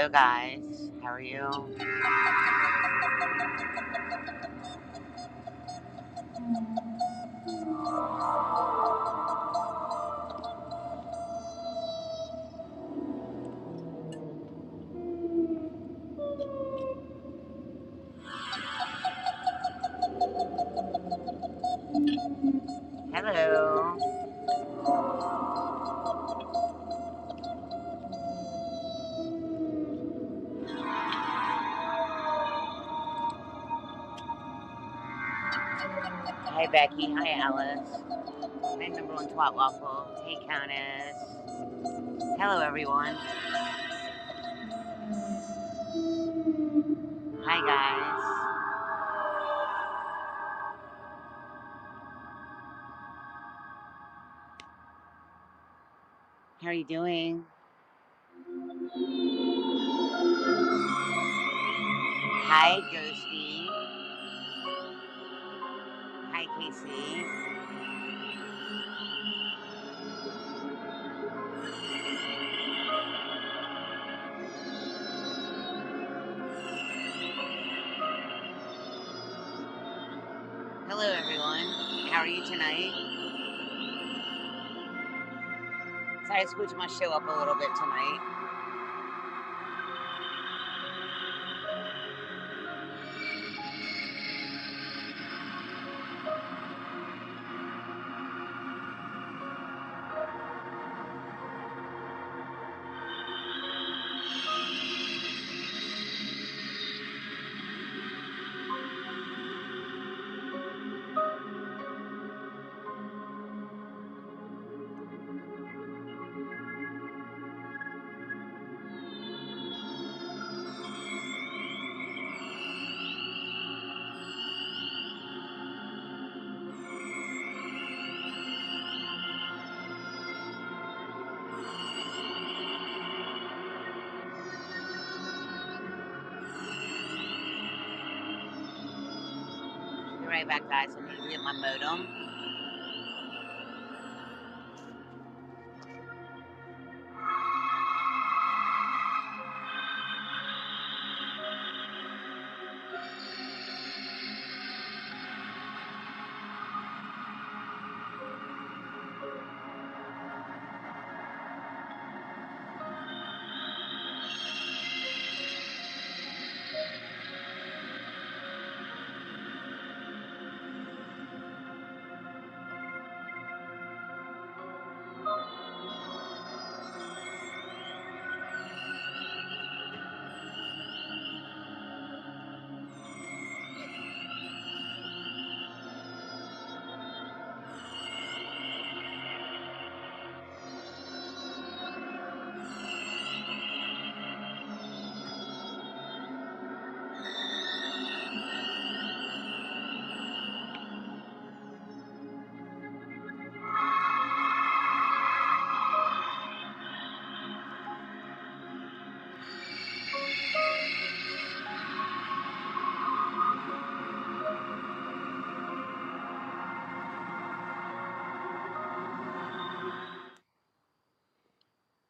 Hello, guys. How are you? Hello. Hi, Becky. Hi, Alice. Hi, number one twat waffle. Hey, Countess. Hello, everyone. Hi, guys. How are you doing? Hi, Ghosty. Hi, Casey. Hello, everyone. How are you tonight? Sorry, I switched my show up a little bit tonight. Be right back, guys. I need to get my modem.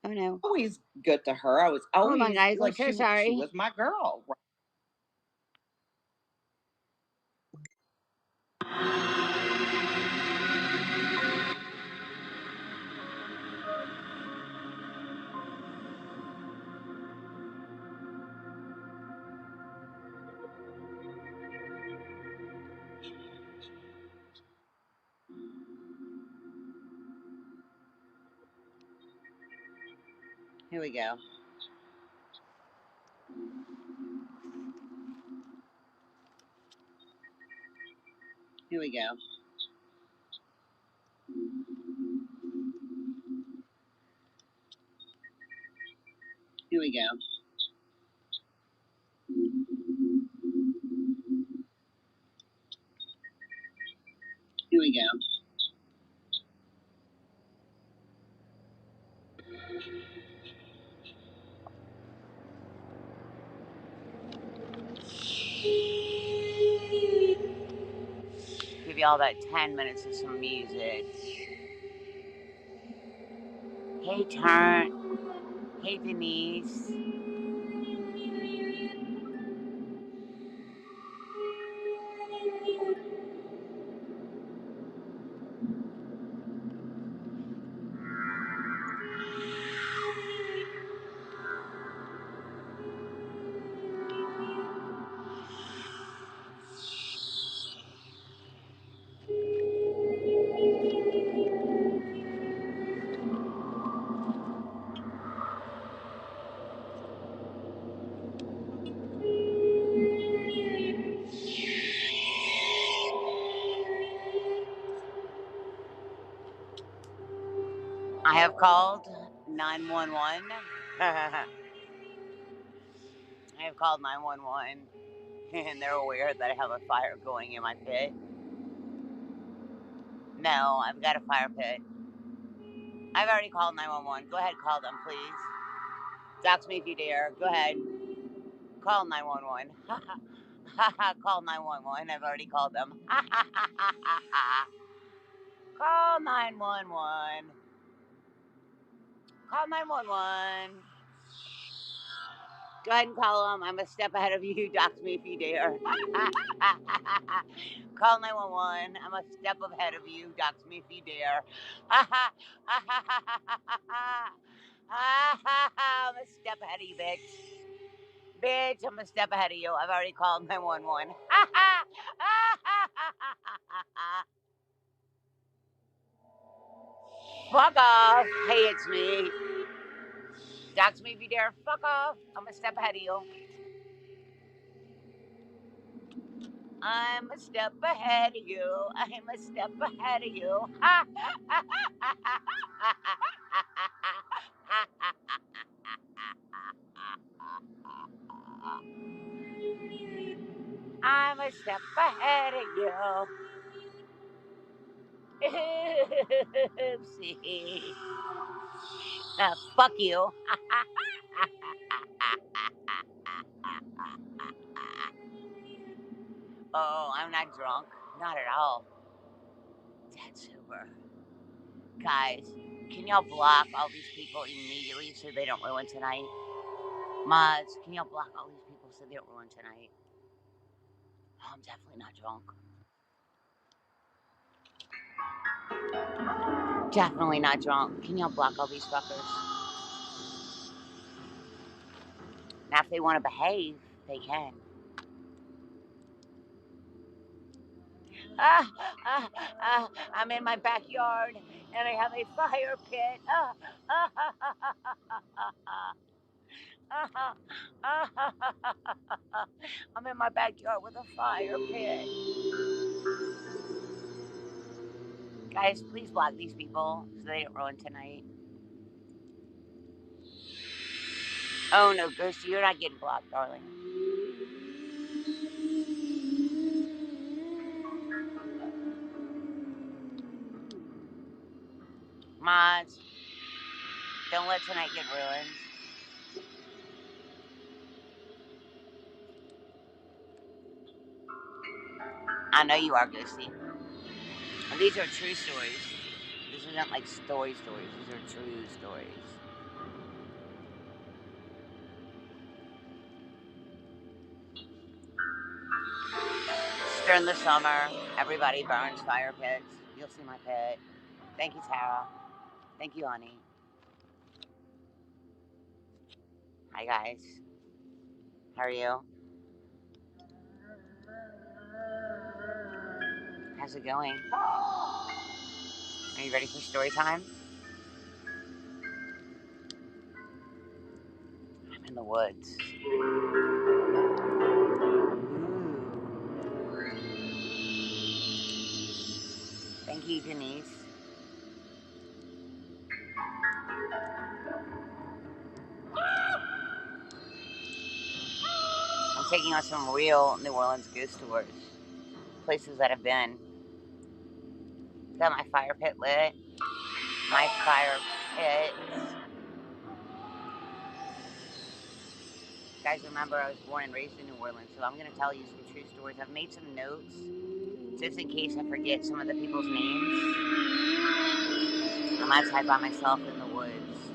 Oh, no. Always good to her. I was always Hold on, guys. like, I'm so sorry. she was my girl. Here we go. Here we go. Here we go. Here we go. Give y'all that 10 minutes of some music. Hey, Turn. Hey, Denise. I have called 911. I have called 911, and they're aware that I have a fire going in my pit. No, I've got a fire pit. I've already called 911. Go ahead, call them, please. Dox me if you dare. Go ahead. Call 911. Call 911. I've already called them. Call 911. Call 911. Go ahead and call them. I'm a step ahead of you. Dox me if you dare. Call 911. I'm a step ahead of you. Dox me if you dare. I'm a step ahead of you, bitch. Bitch, I'm a step ahead of you. I've already called 911. Fuck off. Hey, it's me. Dox me if you dare. Fuck off. I'm a step ahead of you. I'm a step ahead of you. I'm a step ahead of you. I'm a step ahead of you. Oopsie. Fuck you. Oh, I'm not drunk. Not at all. Dead sober. Guys, can y'all block all these people immediately so they don't ruin tonight? Mods, can y'all block all these people so they don't ruin tonight? Oh, I'm definitely not drunk. Definitely not drunk. Can y'all block all these fuckers? Now, if they want to behave, they can. I'm in my backyard and I have a fire pit. I'm in my backyard with a fire pit. Guys, please block these people so they don't ruin tonight. Oh no, Ghosty, you're not getting blocked, darling. Mods, don't let tonight get ruined. I know you are, Ghosty. And these are true stories. This isn't like stories. These are true stories. During the summer, everybody burns fire pits. You'll see my pit. Thank you, Tara. Thank you, honey. Hi, guys. How are you? How's it going? Are you ready for story time? I'm in the woods. Thank you, Denise. I'm taking on some real New Orleans ghost tours. Places that I've been. Got my fire pit lit. My fire pit. Guys, remember I was born and raised in New Orleans, so I'm going to tell you some true stories. I've made some notes just in case I forget some of the people's names. I'm outside by myself in the woods.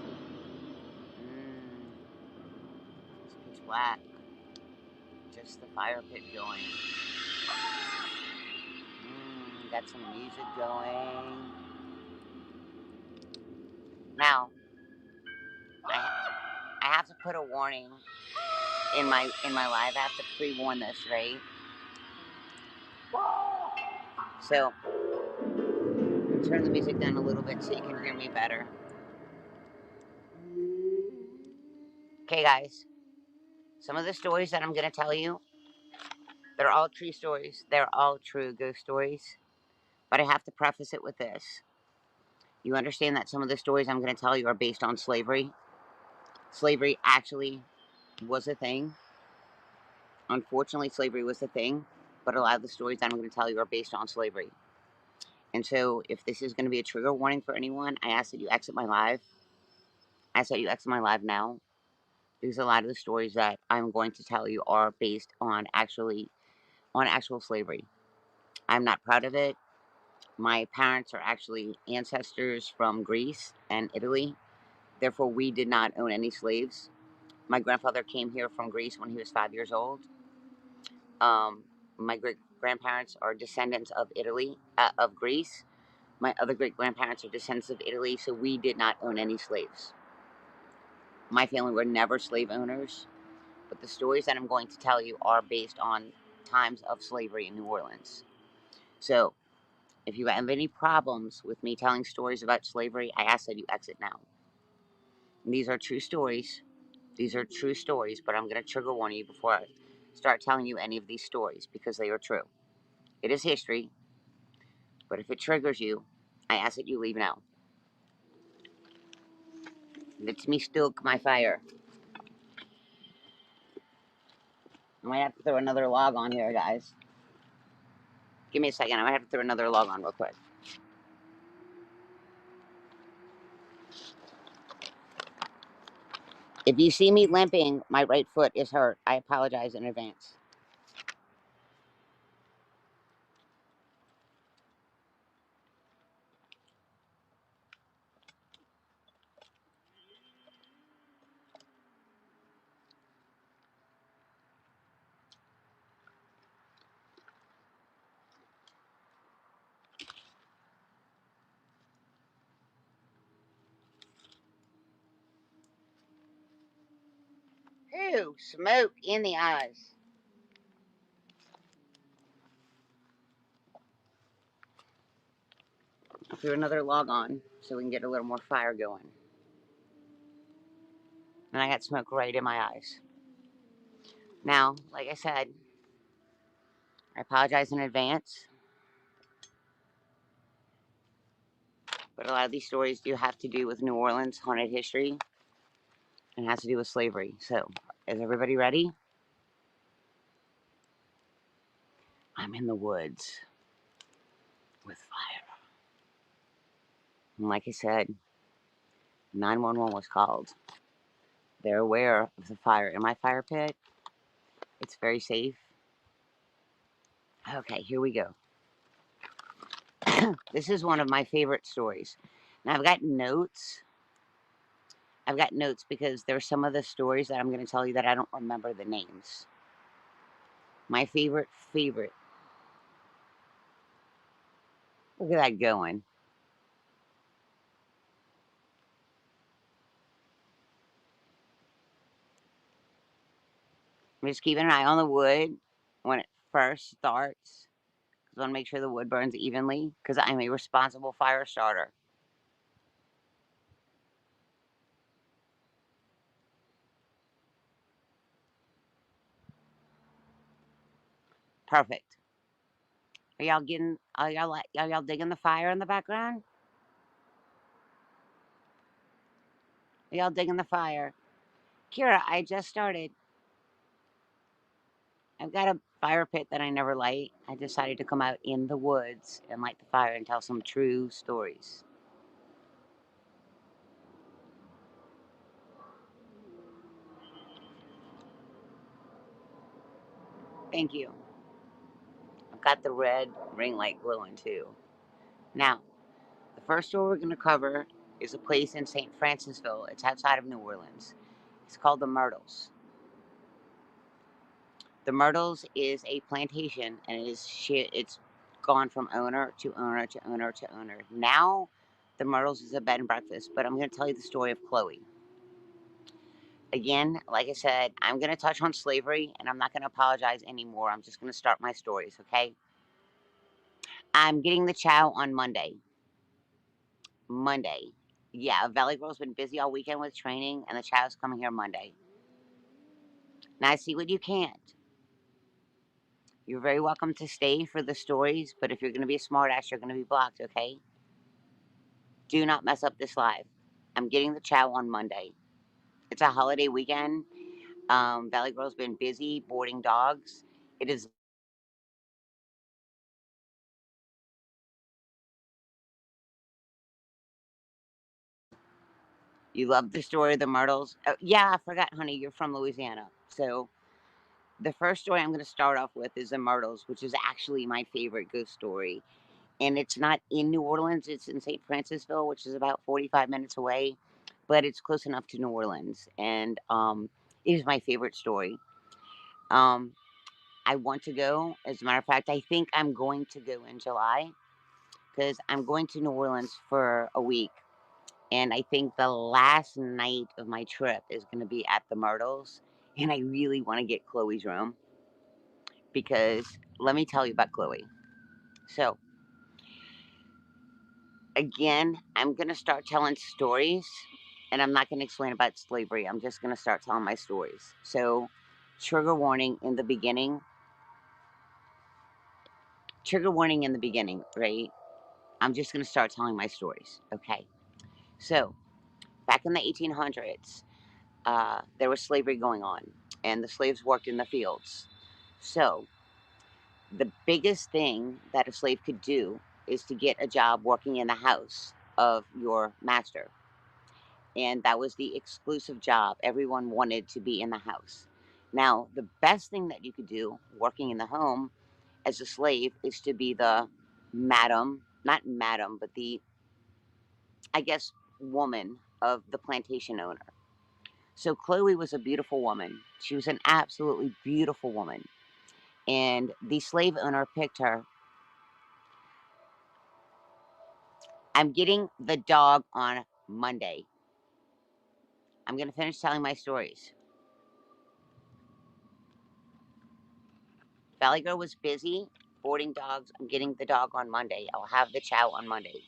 It's pitch black. Just the fire pit going. Got some music going. Now, I have to put a warning in my live. I have to pre-warn this, right? So, turn the music down a little bit so you can hear me better. Okay, guys. Some of the stories that I'm going to tell you, they're all true stories. They're all true ghost stories. But I have to preface it with this. You understand that some of the stories I'm going to tell you are based on slavery? Slavery actually was a thing. Unfortunately, slavery was a thing, but a lot of the stories I'm going to tell you are based on slavery. And so, if this is going to be a trigger warning for anyone, I ask that you exit my live. I ask that you exit my live now, because a lot of the stories that I'm going to tell you are based on actual slavery. I'm not proud of it. My parents are actually ancestors from Greece and Italy. Therefore, we did not own any slaves. My grandfather came here from Greece when he was 5 years old. My great grandparents are descendants of of Greece. My other great grandparents are descendants of Italy, so we did not own any slaves. My family were never slave owners, but the stories that I'm going to tell you are based on times of slavery in New Orleans. So, if you have any problems with me telling stories about slavery, I ask that you exit now. And these are true stories. These are true stories, but I'm going to trigger warn you before I start telling you any of these stories because they are true. It is history, but if it triggers you, I ask that you leave now. Let me stoke my fire. I might have to throw another log on here, guys. Give me a second. I might have to throw another log on real quick. If you see me limping, my right foot is hurt. I apologize in advance. Ooh, smoke in the eyes. I'll throw another log on so we can get a little more fire going. And I got smoke right in my eyes. Now, like I said, I apologize in advance. But a lot of these stories do have to do with New Orleans haunted history and has to do with slavery. So, is everybody ready? I'm in the woods with fire. And like I said, 911 was called. They're aware of the fire in my fire pit. It's very safe. Okay, here we go. This is one of my favorite stories. Now, I've got notes. I've got notes because there's some of the stories that I'm going to tell you that I don't remember the names. My favorite. Look at that going. I'm just keeping an eye on the wood when it first starts. I want to make sure the wood burns evenly because I'm a responsible fire starter. Perfect. Are y'all digging the fire in the background? Are y'all digging the fire? Kira, I just started. I've got a fire pit that I never light. I decided to come out in the woods and light the fire and tell some true stories. Thank you. I've got the red ring light glowing too. Now, the first story we're going to cover is a place in St. Francisville. It's outside of New Orleans. It's called the Myrtles. The Myrtles is a plantation, and it's gone from owner to owner to owner to owner. Now, the Myrtles is a bed and breakfast, but I'm going to tell you the story of Chloe. Again, like I said, I'm going to touch on slavery, and I'm not going to apologize anymore. I'm just going to start my stories, okay? I'm getting the chow on Monday. Monday. Yeah, Valley Girl's been busy all weekend with training, and the chow's coming here Monday. Now, see what you can't. You're very welcome to stay for the stories, but if you're going to be a smartass, you're going to be blocked, okay? Do not mess up this live. I'm getting the chow on Monday. It's a holiday weekend. Valley Girl's been busy boarding dogs. It is. You love the story of the Myrtles? Oh, yeah, I forgot, honey. You're from Louisiana. So, the first story I'm going to start off with is the Myrtles, which is actually my favorite ghost story. And it's not in New Orleans, it's in St. Francisville, which is about 45 minutes away, but it's close enough to New Orleans. And it is my favorite story. Um, I want to go. As a matter of fact, I think I'm going to go in July because I'm going to New Orleans for a week. And I think the last night of my trip is going to be at the Myrtles. And I really want to get Chloe's room because let me tell you about Chloe. So, again, I'm going to start telling stories and I'm not going to explain about slavery. I'm just going to start telling my stories. So, trigger warning in the beginning. Trigger warning in the beginning, right? I'm just going to start telling my stories. Okay. So, back in the 1800s, there was slavery going on, and the slaves worked in the fields. So, the biggest thing that a slave could do is to get a job working in the house of your master. And that was the exclusive job. Everyone wanted to be in the house. Now, the best thing that you could do working in the home as a slave is to be the madam, not madam, but the, I guess, woman of the plantation owner. So Chloe was a beautiful woman. She was an absolutely beautiful woman. And the slave owner picked her. I'm getting the dog on Monday. I'm going to finish telling my stories. Valley Girl was busy boarding dogs. I'm getting the dog on Monday. I'll have the chow on Monday.